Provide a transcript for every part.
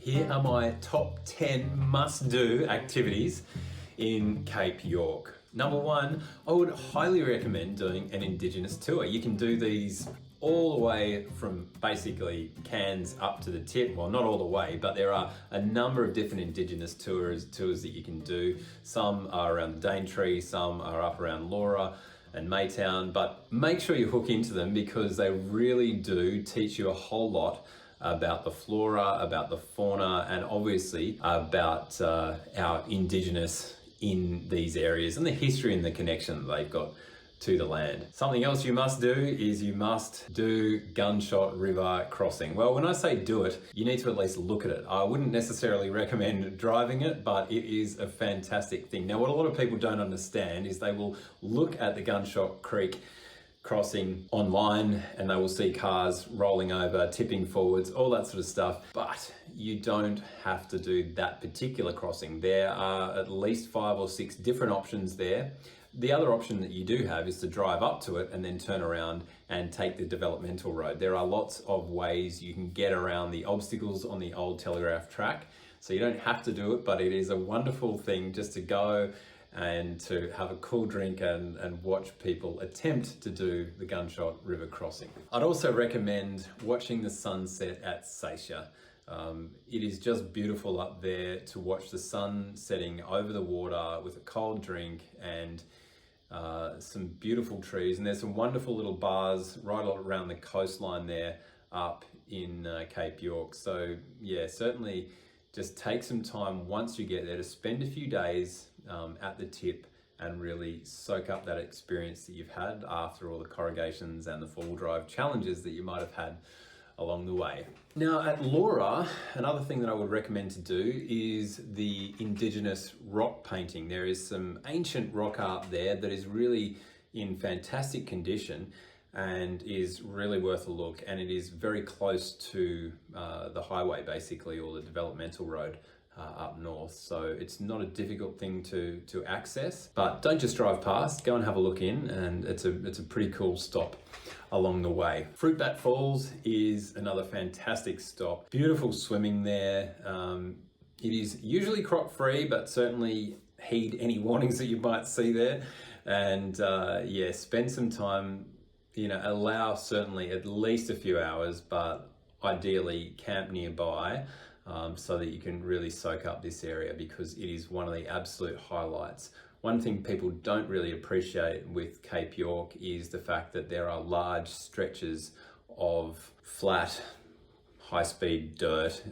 Here are my top 10 must-do activities in Cape York. Number one, I would highly recommend doing an Indigenous tour. You can do these all the way from basically Cairns up to the tip. Well, not all the way, but there are a number of different Indigenous tours that you can do. Some are around the Daintree, some are up around Laura and Maytown, but make sure you hook into them because they really do teach you a whole lot about the flora, about the fauna, and obviously about our Indigenous in these areas and the history and the connection that they've got to the land. Something else you must do is you must do Gunshot River Crossing. Well, when I say do it, you need to at least look at it. I wouldn't necessarily recommend driving it, but it is a fantastic thing. Now, what a lot of people don't understand is they will look at the Gunshot Creek Crossing online and they will see cars rolling over, tipping forwards, all that sort of stuff. But you don't have to do that particular crossing. There are at least 5 or 6 different options there. The other option that you do have is to drive up to it and then turn around and take the developmental road. There are lots of ways you can get around the obstacles on the Old Telegraph Track. So you don't have to do it, but it is a wonderful thing just to go and to have a cool drink and watch people attempt to do the Gunshot River Crossing. I'd also recommend watching the sunset at Seisha. It is just beautiful up there to watch the sun setting over the water with a cold drink and some beautiful trees. And there's some wonderful little bars right around the coastline there up in Cape York. So yeah, certainly just take some time once you get there to spend a few days at the tip and really soak up that experience that you've had after all the corrugations and the four-wheel drive challenges that you might have had along the way. Now at Laura, another thing that I would recommend to do is the Indigenous rock painting. There is some ancient rock art there that is really in fantastic condition and is really worth a look, and it is very close to the highway basically, or the developmental road up north, so it's not a difficult thing to access. But don't just drive past, go and have a look in, and it's a pretty cool stop along the way. Fruitbat Falls is another fantastic stop. Beautiful swimming there. It is usually crop free, but certainly heed any warnings that you might see there, and yeah, spend some time. Allow certainly at least a few hours, but ideally camp nearby so that you can really soak up this area because it is one of the absolute highlights. One thing people don't really appreciate with Cape York is the fact that there are large stretches of flat, high-speed dirt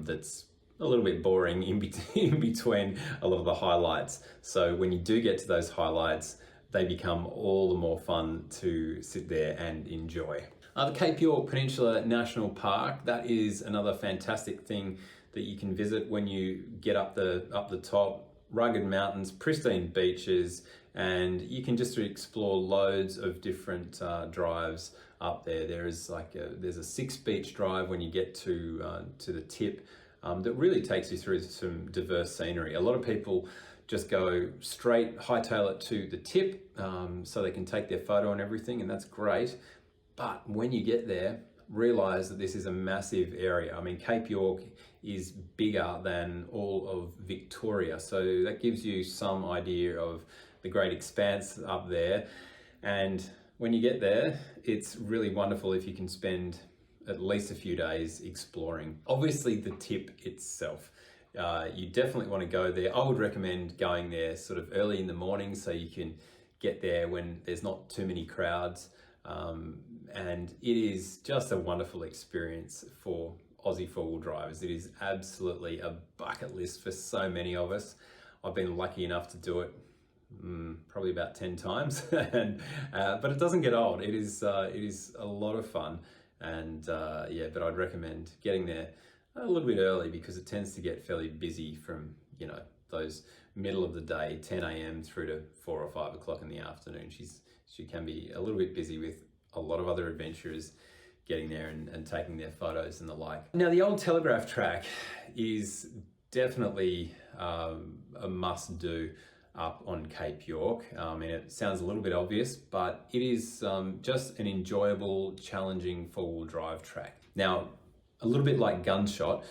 that's a little bit boring in between a lot of the highlights. So when you do get to those highlights, they become all the more fun to sit there and enjoy. The Cape York Peninsula National Park, that is another fantastic thing that you can visit when you get up the top. Rugged mountains, pristine beaches, and you can just explore loads of different drives up there. There's a 6-beach drive when you get to the tip that really takes you through some diverse scenery. A lot of people just go straight, hightail it to the tip so they can take their photo and everything, and that's great. But when you get there, realize that this is a massive area. I mean, Cape York is bigger than all of Victoria, so that gives you some idea of the great expanse up there. And when you get there, it's really wonderful if you can spend at least a few days exploring. Obviously, the tip itself, you definitely want to go there. I would recommend going there sort of early in the morning so you can get there when there's not too many crowds. And it is just a wonderful experience for Aussie four-wheel drivers. It is absolutely a bucket list for so many of us. I've been lucky enough to do it probably about 10 times, but it doesn't get old. It is a lot of fun, and yeah, but I'd recommend getting there a little bit early because it tends to get fairly busy from those middle of the day, 10 a.m. through to 4 or 5 o'clock in the afternoon. She can be a little bit busy with a lot of other adventurers getting there and taking their photos and the like. Now, the Old Telegraph Track is definitely a must-do up on Cape York. And it sounds a little bit obvious, but it is just an enjoyable, challenging four-wheel drive track. Now, a little bit like Gunshot,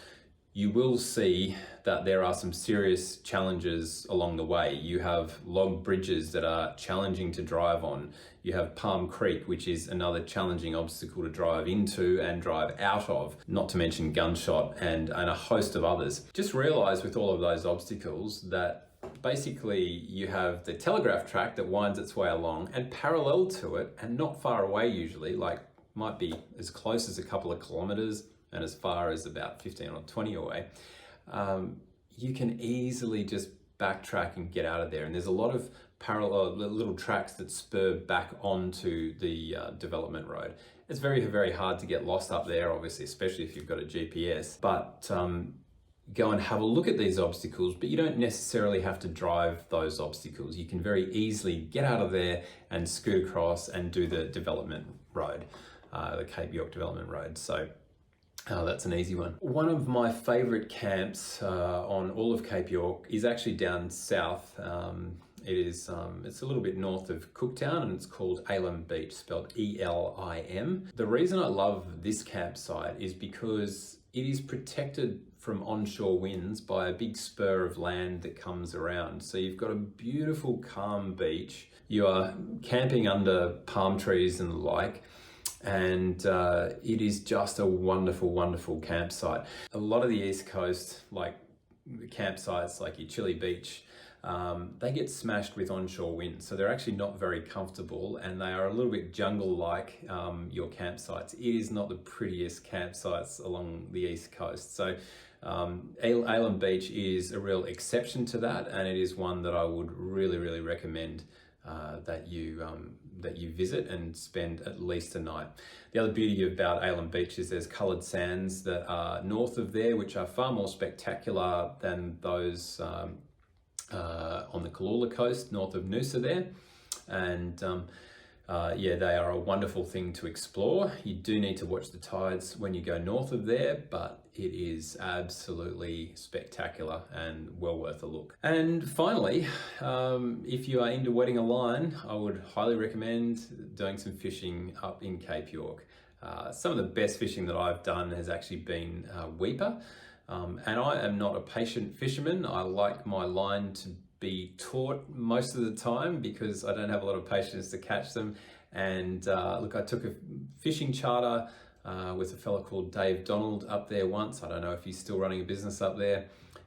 you will see that there are some serious challenges along the way. You have log bridges that are challenging to drive on. You have Palm Creek, which is another challenging obstacle to drive into and drive out of, not to mention Gunshot and a host of others. Just realize with all of those obstacles that basically you have the Telegraph Track that winds its way along, and parallel to it, and not far away usually, like might be as close as a couple of kilometers and as far as about 15 or 20 away, you can easily just backtrack and get out of there. And there's a lot of parallel little tracks that spur back onto the development road. It's very, very hard to get lost up there, obviously, especially if you've got a GPS. But go and have a look at these obstacles, but you don't necessarily have to drive those obstacles. You can very easily get out of there and scoot across and do the development road, the Cape York Development Road. So that's an easy one. One of my favourite camps on all of Cape York is actually down south. It's a little bit north of Cooktown, and it's called Elim Beach, spelled E-L-I-M. The reason I love this campsite is because it is protected from onshore winds by a big spur of land that comes around. So you've got a beautiful, calm beach. You are camping under palm trees and the like, and it is just a wonderful, wonderful campsite. A lot of the East Coast, like campsites like your Chile Beach, they get smashed with onshore winds, so they're actually not very comfortable, and they are a little bit jungle-like, your campsites. It is not the prettiest campsites along the East Coast. So Elim Beach is a real exception to that, and it is one that I would really, really recommend that you visit and spend at least a night. The other beauty about Elim Beach is there's coloured sands that are north of there, which are far more spectacular than those on the Kalula coast north of Noosa there. And yeah, they are a wonderful thing to explore. You do need to watch the tides when you go north of there, but it is absolutely spectacular and well worth a look. And finally, if you are into wetting a line, I would highly recommend doing some fishing up in Cape York. Some of the best fishing that I've done has actually been weeper. And I am not a patient fisherman. I like my line to be taut most of the time because I don't have a lot of patience to catch them. And look, I took a fishing charter with a fella called Dave Donald up there once. I don't know if he's still running a business up there,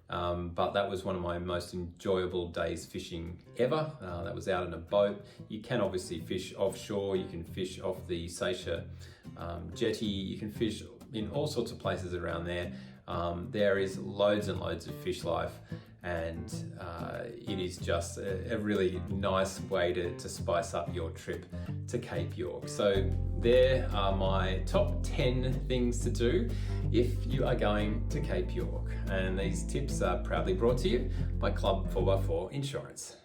but that was one of my most enjoyable days fishing ever. That was out in a boat. You can obviously fish offshore. You can fish off the Seisha jetty. You can fish in all sorts of places around there. There is loads and loads of fish life, and it is just a really nice way to spice up your trip to Cape York. So there are my top 10 things to do if you are going to Cape York, and these tips are proudly brought to you by Club 4x4 Insurance.